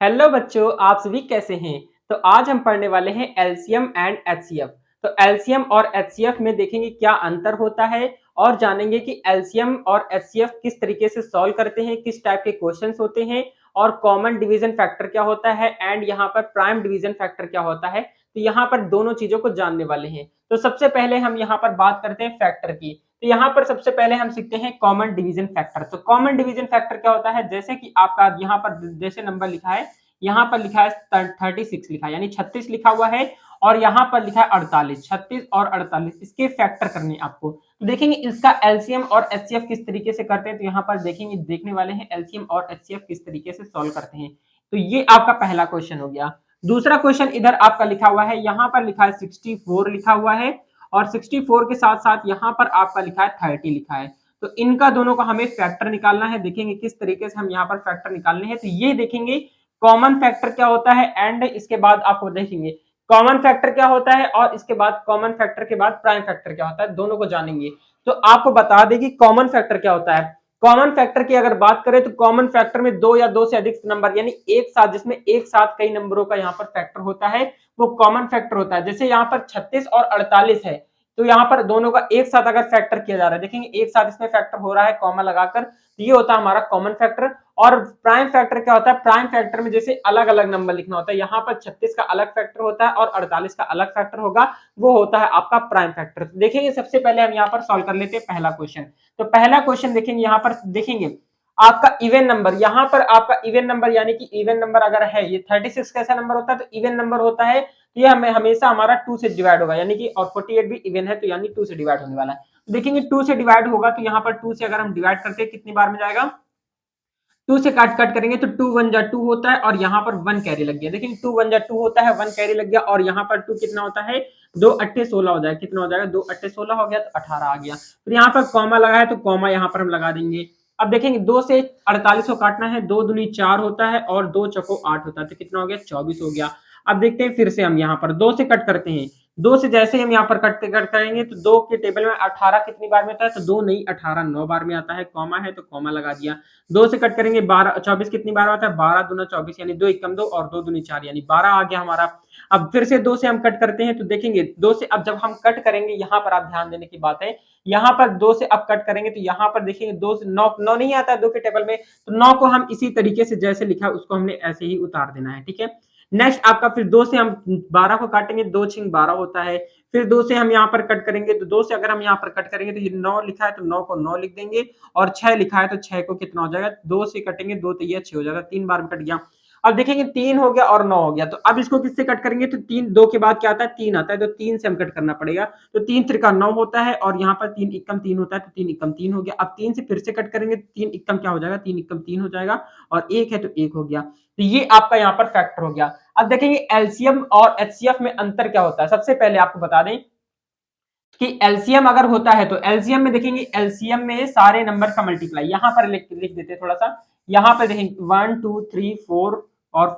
Hello बच्चों, आप सभी कैसे हैं। तो आज हम पढ़ने वाले हैं एलसीएम एंड एचसीएफ। तो एलसीएम और एचसीएफ में देखेंगे क्या अंतर होता है और जानेंगे कि एलसीएम और एचसीएफ किस तरीके से सॉल्व करते हैं, किस टाइप के क्वेश्चंस होते हैं और कॉमन डिवीजन फैक्टर क्या होता है एंड यहाँ पर प्राइम डिवीजन फैक्टर क्या होता है। तो यहाँ पर दोनों चीजों को जानने वाले हैं। तो सबसे पहले हम यहाँ पर बात करते हैं फैक्टर की। तो यहाँ पर सबसे पहले हम सीखते हैं कॉमन डिवीजन फैक्टर। तो कॉमन डिवीजन फैक्टर क्या होता है, जैसे कि आपका यहाँ पर जैसे नंबर लिखा है, यहाँ पर लिखा है 36 लिखा है यानी 36 लिखा हुआ है और यहाँ पर लिखा है 48, 36 और 48 इसके फैक्टर करने आपको। तो देखेंगे इसका एलसीएम और एचसीएफ किस तरीके से करते हैं। तो यहाँ पर देखेंगे, देखने वाले हैं एलसीएम और एचसीएफ किस तरीके से सॉल्व करते हैं। तो ये आपका पहला क्वेश्चन हो गया। दूसरा क्वेश्चन इधर आपका लिखा हुआ है, यहाँ पर लिखा है 64 लिखा हुआ है और 64 के साथ साथ यहाँ पर आपका लिखा है 30 लिखा है। तो इनका दोनों का हमें फैक्टर निकालना है। देखेंगे किस तरीके से हम यहाँ पर फैक्टर निकालने हैं। तो ये देखेंगे कॉमन फैक्टर क्या होता है एंड इसके बाद आपको देखेंगे कॉमन फैक्टर क्या होता है और इसके बाद कॉमन फैक्टर के बाद प्राइम फैक्टर क्या होता है, दोनों को जानेंगे। तो आपको बता दें कि कॉमन फैक्टर क्या होता है। कॉमन फैक्टर की अगर बात करें तो कॉमन फैक्टर में दो या दो से अधिक नंबर यानी एक साथ, जिसमें एक साथ कई नंबरों का यहाँ पर फैक्टर होता है, वो कॉमन फैक्टर होता है। जैसे यहाँ पर 36 और 48 है, तो यहाँ पर दोनों का एक साथ अगर फैक्टर किया जा रहा है, देखेंगे एक साथ इसमें फैक्टर हो रहा है कॉमा लगाकर, तो ये होता है हमारा कॉमन फैक्टर। और प्राइम फैक्टर क्या होता है, प्राइम फैक्टर में जैसे अलग अलग नंबर लिखना होता है, यहाँ पर 36 का अलग फैक्टर होता है और 48 का अलग फैक्टर होगा, वो होता है आपका प्राइम फैक्टर। देखेंगे सबसे पहले हम यहाँ पर सॉल्व कर लेते हैं पहला क्वेश्चन। तो पहला क्वेश्चन देखेंगे, यहाँ पर देखेंगे आपका इवन नंबर, यहाँ पर आपका इवन नंबर यानी कि इवन नंबर अगर है, ये 36 कैसा नंबर होता है, तो इवन नंबर होता है। तो ये हमें हमेशा हमारा 2 से डिवाइड होगा यानी कि, और 48 भी इवन है तो यानी 2 से डिवाइड होने वाला है। तो देखेंगे 2 से डिवाइड होगा तो यहाँ पर 2 से अगर हम डिवाइड करते हैं कितनी बार में जाएगा, 2 से काट काट करेंगे तो 2 1 जा 2 होता है और यहाँ पर 1 कैरी लग गया। देखिए 2 1 जा 2 होता है, 1 कैरी लग गया और यहाँ पर 2 कितना होता है, 2 अट्ठे 16 हो जाएगा। कितना हो जाएगा, 2 अट्ठे 16 हो गया तो 18 आ गया। फिर यहाँ पर कॉमा लगा है तो कॉमा यहाँ पर हम लगा देंगे। अब देखेंगे 2 से 48 को काटना है, 2 दूनी 4 होता है और 2 चौको 8 होता है, तो कितना हो गया, 24 हो गया। अब देखते हैं फिर से हम यहाँ पर 2 से कट करते हैं, 2 से जैसे हम यहाँ पर कट करेंगे तो 2 के टेबल में 18 कितनी बार में आता है, तो 2 नहीं 18 9 बार में आता है। कॉमा है तो कॉमा लगा दिया। 2 से कट करेंगे 12 24 कितनी बार आता है, 12 दूना 24 यानी 2 एकम 2 और 2 दूनी 4 यानी 12 आ गया हमारा। अब फिर से 2 से हम कट करते हैं तो देखेंगे 2 से अब जब हम कट करेंगे, यहाँ पर आप ध्यान देने की बात है, यहाँ पर 2 से अब कट करेंगे तो यहाँ पर देखेंगे 2 से 9 9 नहीं आता है 2 के टेबल में, तो 9 को हम इसी तरीके से जैसे लिखा उसको हमने ऐसे ही उतार देना है, ठीक है। नेक्स्ट आपका फिर 2 से हम 12 को काटेंगे, 2 छिंग 12 होता है। फिर 2 से हम यहाँ पर कट करेंगे तो 2 से अगर हम यहाँ पर कट करेंगे तो ये 9 लिखा है तो 9 को 9 लिख देंगे और 6 लिखा है तो 6 को कितना हो जाएगा, 2 से कटेंगे 2 तो ये 6 हो जाएगा, 3 बार में कट गया। अब देखेंगे 3 हो गया और 9 हो गया, तो अब इसको किससे कट करेंगे, तो 3 2 के बाद क्या आता है, 3 आता है, तो 3 से हम कट करना पड़ेगा। तो 3 त्रिका 9 होता है और यहाँ पर 3 इक्कम 3 होता है, तो 3 इक्कम 3 हो गया। अब 3 से फिर से कट करेंगे, 3 इक्कम क्या हो जाएगा, 3 इक्कम 3 हो जाएगा और 1 है तो 1 हो गया। तो ये आपका यहाँ पर फैक्टर हो गया। अब देखेंगे एलसीएम और एचसीएफ में अंतर क्या होता है। सबसे पहले आपको बता दें कि एलसीएम अगर होता है तो एलसीएम में देखेंगे, एलसीएम में सारे नंबर का मल्टीप्लाई यहाँ पर लिख देते हैं थोड़ा सा। यहाँ पर देखेंगे 1 2 3 4 और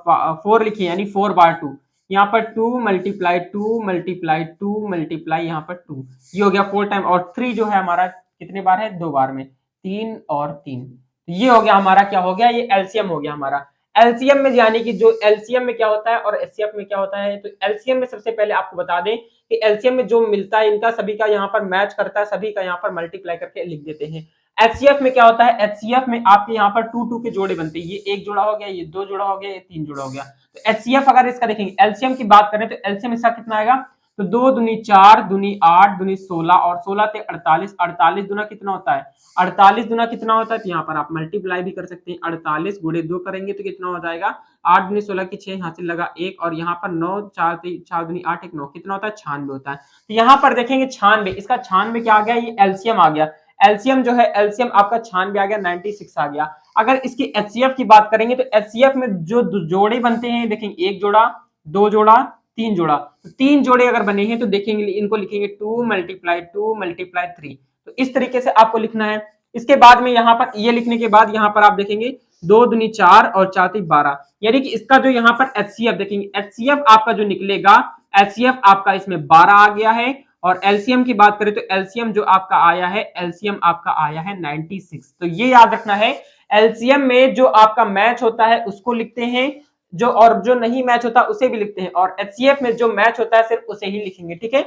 4 लिखिए यानी 4 बार 2, यहाँ पर 2 मल्टीप्लाई 2 मल्टीप्लाई 2 मल्टीप्लाई यहाँ पर 2, ये हो गया 4 टाइम। और 3 जो है हमारा कितने बार है, 2 बार में, 3 और 3, ये हो गया हमारा, क्या हो गया, ये एलसीएम हो गया हमारा। एलसीएम में यानी कि जो एलसीएम में क्या होता है और एचसीएफ में क्या होता है, तो एलसीएम में सबसे पहले आपको बता दें कि एलसीएम में जो मिलता है इनका सभी का यहाँ पर मैच करता है, सभी का यहाँ पर मल्टीप्लाई करके लिख देते हैं। एचसीएफ में क्या होता है, एचसीएफ में आपके यहाँ पर 2 2 के जोड़े बनते हैं, ये एक जोड़ा हो गया, ये 2 जोड़ा हो गया, ये 3 जोड़ा हो गया। तो एचसीएफ अगर इसका देखेंगे, एलसीएम की बात करें तो एलसीएम इसका कितना आएगा, तो 2 दूनी 4 दूनी 8 दूनी 16 और 16 ते 48, 48 दुना कितना होता है, 48 दुना कितना होता है, तो यहाँ पर आप मल्टीप्लाई भी कर सकते हैं, 48 गुणे 2 करेंगे तो कितना हो जाएगा, 8 दूनी 16 की 6 हासिल लगा 1 और यहाँ पर 9 4 4 दूनी 8 1 9 कितना होता है, 96 होता है। तो यहाँ पर देखेंगे 96, इसका 96 क्या आ गया, ये एलसीएम आ गया। एलसीएम जो है, एलसीएम आपका 96 आ गया, 96 आ गया। अगर इसकी एचसीएफ की बात करेंगे तो एचसीएफ में जो जोड़े बनते हैं, देखेंगे 1 जोड़ा 2 जोड़ा 3 जोड़ा, तो 3 जोड़े अगर बने हैं तो देखेंगे इनको लिखेंगे 2 मल्टीप्लाई 2 मल्टीप्लाई 3, तो इस तरीके से आपको लिखना है। इसके बाद में यहाँ पर ये लिखने के बाद यहाँ पर आप देखेंगे 2 दूनी 4 और 4 3 12, यानी कि इसका जो यहाँ पर एचसीएफ देखेंगे, एचसीएफ आपका जो निकलेगा, एचसीएफ आपका इसमें 12 आ गया है। और एलसीएम की बात करें तो एलसीएम जो आपका आया है, एलसीएम आपका आया है 96। तो ये याद रखना है, एलसीएम में जो आपका मैच होता है उसको लिखते हैं जो नहीं मैच होता उसे भी लिखते हैं, और एचसीएफ में जो मैच होता है सिर्फ उसे ही लिखेंगे, ठीक है।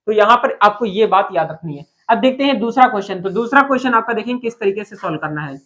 तो यहाँ पर आपको ये बात याद रखनी है। अब देखते हैं दूसरा क्वेश्चन। तो दूसरा क्वेश्चन आपका देखेंगे किस तरीके से सॉल्व करना है।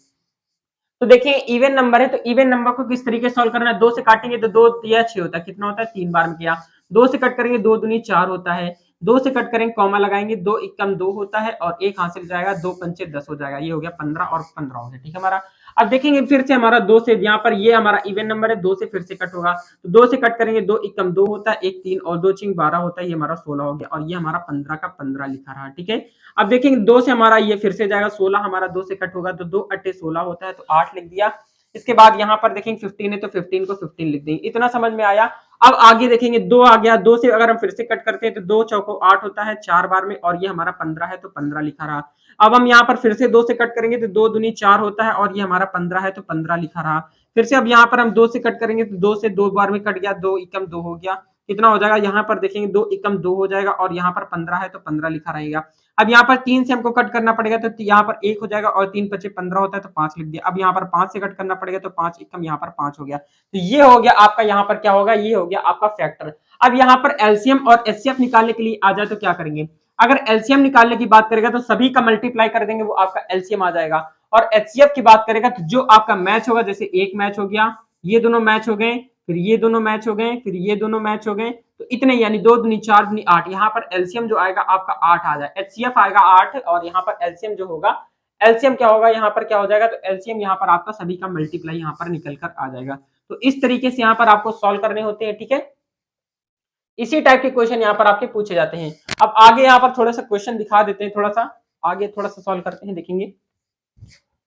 तो देखिए इवन नंबर है, तो इवन नंबर को किस तरीके से सॉल्व करना है। 2 से काटेंगे तो 2 या 6 होता है, कितना होता है 3 बार में किया। 2 से कट करेंगे 2 दूनी 4 होता है। 2 से कट करेंगे कॉमा लगाएंगे, 2 एकम 2 होता है और 1 हाथ से जाएगा, 2 पंचे 10 हो जाएगा। ये हो गया 15 और 15 हो गया, ठीक है हमारा। अब देखेंगे फिर से हमारा 2 से, यहाँ पर ये हमारा इवन नंबर है, 2 से फिर से कट होगा, तो 2 से कट करेंगे, 2 एकम 2 होता है, 1 3 और 2 चिंग 12 होता है, ये हमारा 16 हो गया, और ये हमारा 15 का 15 लिखा रहा, ठीक है। अब देखेंगे 2 से हमारा ये फिर से जाएगा, 16 हमारा 2 से कट होगा, तो 2 अट्ठे 16 होता है, तो 8 लिख दिया। इसके बाद यहाँ पर देखेंगे 15 है, तो 15 को 15 लिख देंगे। इतना समझ में आया। अब आगे देखेंगे 2 आ गया, 2 से अगर हम फिर से कट करते हैं तो 2 चौको 8 होता है 4 बार में, और ये हमारा 15 है, तो 15 लिखा रहा। अब हम यहाँ पर फिर से 2 से कट करेंगे तो 2 दूनी 4 होता है, और ये हमारा 15 है, तो 15 लिखा रहा। फिर से अब यहाँ पर हम 2 से कट करेंगे तो 2 से 2 बार में कट गया, 2 एकम 2 हो गया, कितना हो जाएगा, यहाँ पर देखेंगे 2 एकम 2 हो जाएगा, और यहाँ पर 15 है, तो 15 लिखा रहेगा। अब यहाँ पर 3 से हमको कट करना पड़ेगा, तो यहाँ पर 1 हो जाएगा, और 3 पचे 15 होता है, तो 5 लिख दिया। अब यहाँ पर 5 से कट करना पड़ेगा, तो 5 एकम यहाँ पर 5 हो गया। तो ये हो गया आपका, यहाँ पर क्या होगा, ये हो गया आपका फैक्टर। अब यहाँ पर एलसीएम और एचसीएफ निकालने के लिए आ जाए तो क्या करेंगे। अगर एलसीएम निकालने की बात करेगा तो सभी का मल्टीप्लाई कर देंगे, वो आपका एलसीएम आ जाएगा। और एचसीएफ की बात करेगा तो जो आपका मैच होगा, जैसे एक मैच हो गया, ये दोनों मैच हो गए, फिर ये दोनों मैच हो गए, फिर ये दोनों मैच हो गए, तो इतने, यानी 2 दूनी 4 दूनी 8। यहाँ पर एलसीएम जो आएगा आपका 8 आ जाए, एचसीएफ आएगा 8, और यहाँ पर एलसीएम जो होगा, एलसीएम क्या होगा, यहाँ पर क्या हो जाएगा, तो एलसीएम यहाँ पर आपका सभी का मल्टीप्लाई यहाँ पर निकल कर आ जाएगा। तो इस तरीके से यहाँ पर आपको सॉल्व करने होते हैं, ठीक है। इसी टाइप के क्वेश्चन यहाँ पर आपके पूछे जाते हैं। अब आगे यहाँ पर थोड़ा सा क्वेश्चन दिखा देते हैं, थोड़ा सा आगे थोड़ा सा सॉल्व करते हैं, देखेंगे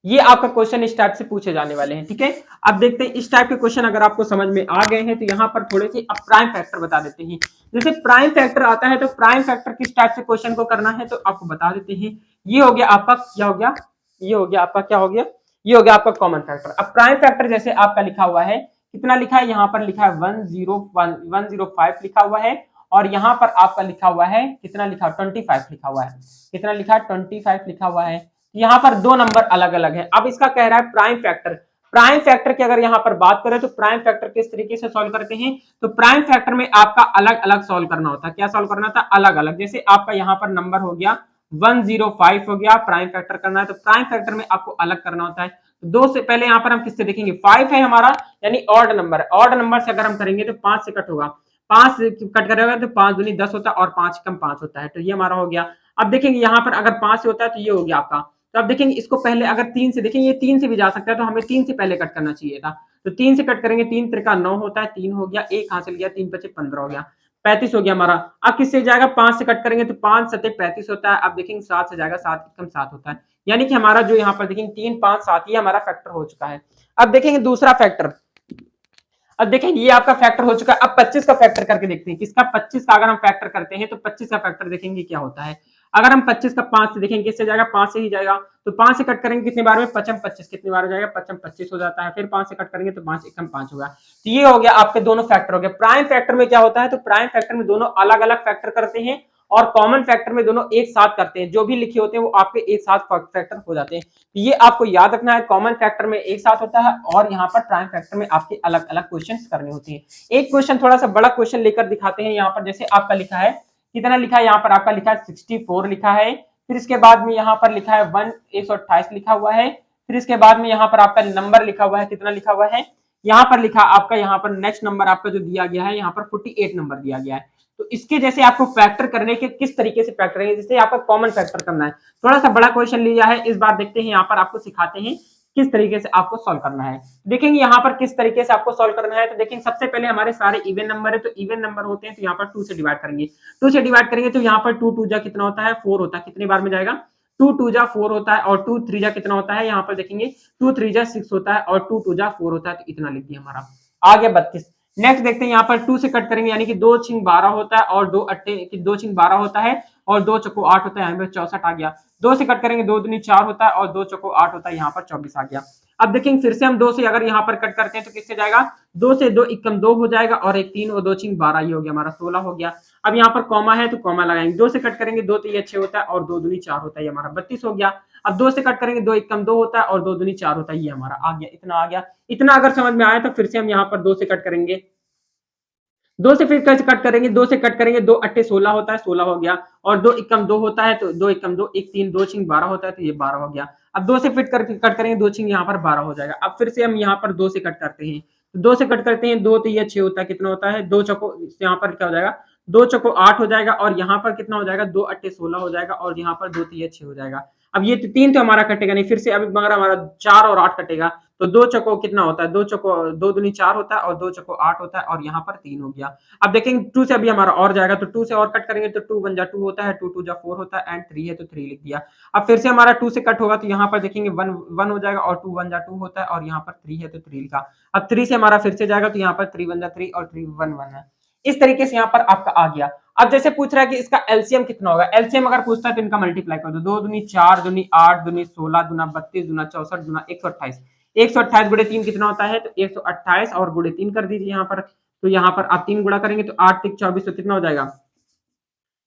ये आपका क्वेश्चन इस टाइप से पूछे जाने वाले हैं, ठीक है। अब देखते हैं इस टाइप के क्वेश्चन अगर आपको समझ में आ गए हैं तो यहाँ पर थोड़े से अब प्राइम फैक्टर बता देते हैं। जैसे प्राइम फैक्टर आता है तो प्राइम फैक्टर किस टाइप से क्वेश्चन को करना है तो आपको बता देते हैं। ये हो गया आपका क्या हो गया, ये हो गया आपका क्या हो गया, ये हो गया आपका कॉमन फैक्टर। अब प्राइम फैक्टर जैसे आपका लिखा हुआ है, कितना लिखा है, यहाँ पर लिखा है 105 लिखा हुआ है, और यहाँ पर आपका लिखा हुआ है कितना लिखा, 25 लिखा हुआ है, कितना लिखा है 25 लिखा हुआ है। यहाँ पर दो नंबर अलग अलग है। अब इसका कह रहा है प्राइम फैक्टर, प्राइम फैक्टर की अगर यहाँ पर बात करें तो प्राइम फैक्टर किस तरीके से सॉल्व करते हैं, तो प्राइम फैक्टर में आपका अलग अलग सॉल्व करना होता है। क्या सॉल्व करना था, अलग अलग। जैसे आपका यहाँ पर नंबर हो गया 105 हो गया, प्राइम फैक्टर करना है तो प्राइम फैक्टर में आपको अलग करना होता है। तो 2 से पहले यहाँ पर हम किससे देखेंगे, 5 है हमारा, यानी ऑड नंबर है, ऑड नंबर से अगर हम करेंगे तो 5 से कट होगा, 5 से कट करेगा तो 5 दूनी 10 होता है, और 5 कम 5 होता है, तो ये हमारा हो गया। अब देखेंगे यहाँ पर अगर 5 से होता है तो ये हो गया आपका। तो अब देखेंगे इसको पहले अगर 3 से देखेंगे, ये 3 से भी जा सकता है, तो हमें 3 से पहले कट करना चाहिए था। तो 3 से कट करेंगे, 3 त्रिका 9 होता है, 3 हो गया, 1 हासिल गया, 3 पचे 15 हो गया, 35 हो गया हमारा। अब किससे जाएगा, 5 से कट करेंगे तो 5 सते 35 होता है। अब देखेंगे 7 से जाएगा, 7 कम 7 होता है, यानी कि हमारा जो यहाँ पर देखेंगे 3 5 7 ये हमारा फैक्टर हो चुका है। अब देखेंगे दूसरा फैक्टर, अब देखेंगे ये आपका फैक्टर हो चुका है। अब 25 का फैक्टर करके देखते हैं, किसका 25 का अगर हम फैक्टर करते हैं तो 25 का फैक्टर देखेंगे क्या होता है। अगर हम 25 का 5 से देखेंगे, किससे जाएगा, 5 से ही जाएगा, तो 5 से कट करेंगे कितने बार में, 5 25 कितनी बार हो जाएगा, 5 25 हो जाता है। फिर 5 से कट करेंगे तो 5 एकम 5 होगा। तो ये हो गया आपके दोनों फैक्टर हो गए। प्राइम फैक्टर में क्या होता है, तो प्राइम फैक्टर में दोनों अलग अलग फैक्टर करते हैं, और कॉमन फैक्टर में दोनों एक साथ करते हैं। जो भी लिखे होते हैं वो आपके एक साथ फैक्टर हो जाते हैं। तो ये आपको याद रखना है, कॉमन फैक्टर में एक साथ होता है, और यहाँ पर प्राइम फैक्टर में आपके अलग अलग क्वेश्चन करने होते हैं। एक क्वेश्चन थोड़ा सा बड़ा क्वेश्चन लेकर दिखाते हैं। यहाँ पर जैसे आपका लिखा है, कितना लिखा है, यहाँ पर आपका लिखा है 64 लिखा है, फिर इसके बाद में यहाँ पर लिखा है 128 लिखा हुआ है, फिर इसके बाद में यहाँ पर आपका नंबर लिखा हुआ है, कितना लिखा हुआ है, यहाँ पर लिखा आपका, यहाँ पर नेक्स्ट नंबर आपका जो दिया गया है, यहाँ पर 48 नंबर दिया गया है। तो इसके जैसे आपको फैक्टर करने के किस तरीके से फैक्टर करेंगे, जैसे आपका कॉमन फैक्टर करना है, थोड़ा सा बड़ा क्वेश्चन लिया है, इस बार देखते हैं यहाँ पर आपको सिखाते हैं किस तरीके से आपको सॉल्व करना है। देखेंगे यहाँ पर किस तरीके से आपको सॉल्व करना है। तो देखेंगे सबसे पहले हमारे सारे इवन नंबर है, तो इवन नंबर होते हैं तो यहाँ पर 2 से डिवाइड करेंगे, 2 से डिवाइड करेंगे तो यहाँ पर 2 2 जा कितना होता है, 4 होता है, कितने बार में जाएगा, 2 2 जा 4 होता है, और 2 3 जा कितना होता है, यहाँ पर देखेंगे 2 3 जा 6 होता है, और 2 2 जा 4 होता है, तो इतना लिख दिया हमारा, आ गया 32। नेक्स्ट देखते हैं यहाँ पर 2 से कट करेंगे, यानी कि 2 छिंग 12 होता है, और 2 अट्ठे 2 छिंग 12 होता है, और 2 चौको 8 होता है, यहाँ पर 64 आ गया। 2 से कट करेंगे, 2 दूनी 4 होता है, और 2 चौको 8 होता है, यहाँ पर 24 आ गया। अब देखेंगे फिर से हम 2 से अगर यहाँ पर कट करते हैं तो किससे जाएगा, 2 से 2 एकम 2 हो जाएगा, और एक 3 और 2 छिंग 12, ये हो गया हमारा 16 हो गया। अब यहाँ पर कॉमा है तो कॉमा लगाएंगे, 2 से कट करेंगे, 2 तो ये 6 होता है, और 2 दूनी 4 होता है, ये हमारा 32 हो गया। अब 2 से कट करेंगे, 2 एक कम 2 होता है और 2 दूनी 4 होता है, ये हमारा आ गया, इतना आ गया। इतना अगर समझ में आया तो फिर से हम यहाँ पर 2 से कट करेंगे, 2 से फिर कैसे कट करेंगे, 2 से कट करेंगे, 2 अट्ठे 16 होता है, 16 हो गया। और 2 एकम 2 होता है, तो 2 एकम 2 1 3 2 छिंग 12 होता है, तो ये 12 हो गया। अब 2 से फिट करके कट करेंगे, 2 छिंग यहाँ पर 12 हो जाएगा। अब फिर से हम यहाँ पर 2 से कट करते हैं, 2 से कट करते हैं, 2 3 6 होता है, कितना होता है, 2 चौको यहाँ पर क्या हो जाएगा, 2 चौको 8 हो जाएगा और यहाँ पर कितना हो जाएगा, 2 अट्ठे 16 हो जाएगा और यहाँ पर 2 3 6 हो जाएगा। अब ये 3 तो हमारा कटेगा नहीं, फिर से अब मगर हमारा 4 और 8 कटेगा, तो 2 चौको कितना होता है, 2 चौको 2 दूनी 4 होता है और 2 चौको 8 होता है और यहाँ पर 3 हो गया। अब देखेंगे 2 से अभी हमारा और जाएगा, तो 2 से और कट करेंगे, तो 2 1 जा 2 होता है, 2 2 जा 4 होता है एंड 3 है तो 3 लिख दिया। अब फिर से हमारा 2 से कट होगा, तो यहाँ पर देखेंगे 1 1 हो जाएगा और 2 1 जा 2 होता है और यहाँ पर 3 है तो 3 लिखा। अब 3 से हमारा फिर से जाएगा, तो यहाँ पर 3 1 जा 3 और 3 1 1 है। इस तरीके से यहाँ पर आपका आ गया। अब जैसे पूछ रहा है कि इसका एलसीएम कितना होगा, एलसीएम अगर पूछता है तो इनका मल्टीप्लाई कर दो, 2 दूनी 4 दूनी 8 दूनी 16 दूना 32 दूना 64 दूना 128, 128 गुणे 3 कितना होता है, तो 128 और गुणे 3 कर दीजिए यहाँ पर। तो यहाँ पर आप 3 गुणा करेंगे तो 8 3 24, तो कितना हो जाएगा,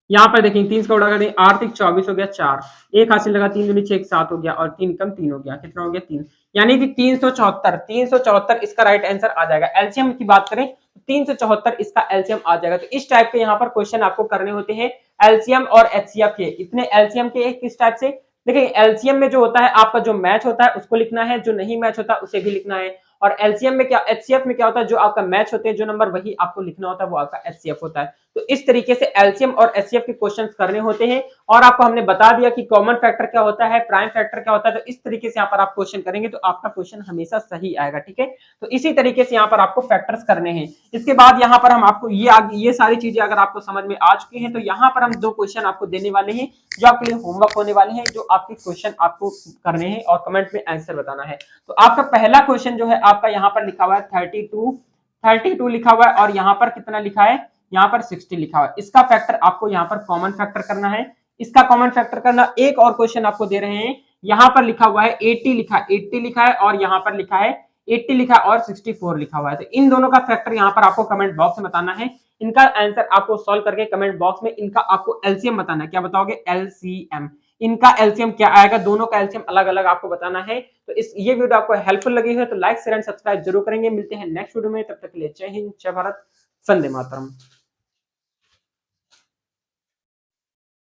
यहाँ पर देखेंगे 3 से गुणा कर देंगे, 8 3 24 हो गया 4, एक हासिल लगा, 3 दूनी 6 7 हो गया और 3 कम 3 हो गया, कितना हो गया 3, यानी कि 374, 374 इसका राइट आंसर आ जाएगा। एलसीएम की बात करें तो 374 इसका एलसीएम आ जाएगा। तो इस टाइप के यहाँ पर क्वेश्चन आपको करने होते हैं एलसीएम और एचसीएफ के। इतने एलसीएम के किस टाइप से, देखिए एलसीएम में जो होता है आपका जो मैच होता है उसको लिखना है, जो नहीं मैच होता उसे भी लिखना है। और एलसीएम में क्या, एचसीएफ में क्या होता है, जो आपका मैच होते हैं जो नंबर वही आपको लिखना होता है, वो आपका एचसीएफ होता है। तो इस तरीके से एलसीएम और एचसीएफ के क्वेश्चंस करने होते हैं। और आपको हमने बता दिया कि कॉमन फैक्टर क्या होता है, प्राइम फैक्टर क्या होता है। तो इस तरीके से यहाँ पर आप क्वेश्चन करेंगे तो आपका क्वेश्चन हमेशा सही आएगा, ठीक है। तो इसी तरीके से यहाँ पर आपको फैक्टर्स करने हैं। इसके बाद यहाँ पर हम आपको ये सारी चीजें अगर आपको समझ में आ चुकी हैं, तो यहाँ पर हम 2 क्वेश्चन आपको देने वाले हैं जो आपके लिए होमवर्क होने वाले हैं, जो आपके क्वेश्चन आपको करने हैं और कमेंट में आंसर बताना है। तो आपका पहला क्वेश्चन जो है आपका यहाँ पर लिखा हुआ है 32 लिखा हुआ है और यहाँ पर कितना लिखा है, यहाँ पर 60 लिखा हुआ है। इसका फैक्टर आपको यहाँ पर कॉमन फैक्टर करना है, इसका कॉमन फैक्टर करना। एक और क्वेश्चन आपको दे रहे हैं, यहाँ पर लिखा हुआ है 80 लिखा है और यहाँ पर लिखा है 80 लिखा और 64 लिखा हुआ है। तो इन दोनों का फैक्टर यहाँ पर आपको कमेंट बॉक्स में बताना है। इनका आंसर आपको सॉल्व करके कमेंट बॉक्स में इनका आपको एलसीएम बताना है। क्या बताओगे, एलसीएम। इनका एलसीएम क्या आएगा, दोनों का एलसीएम अलग अलग आपको बताना है। तो ये वीडियो आपको हेल्पफुल लगी है तो लाइक शेयर एंड सब्सक्राइब जरूर करेंगे। मिलते हैं नेक्स्ट वीडियो में, तब तक के लिए जय हिंद, जय भारत, वंदे मातरम।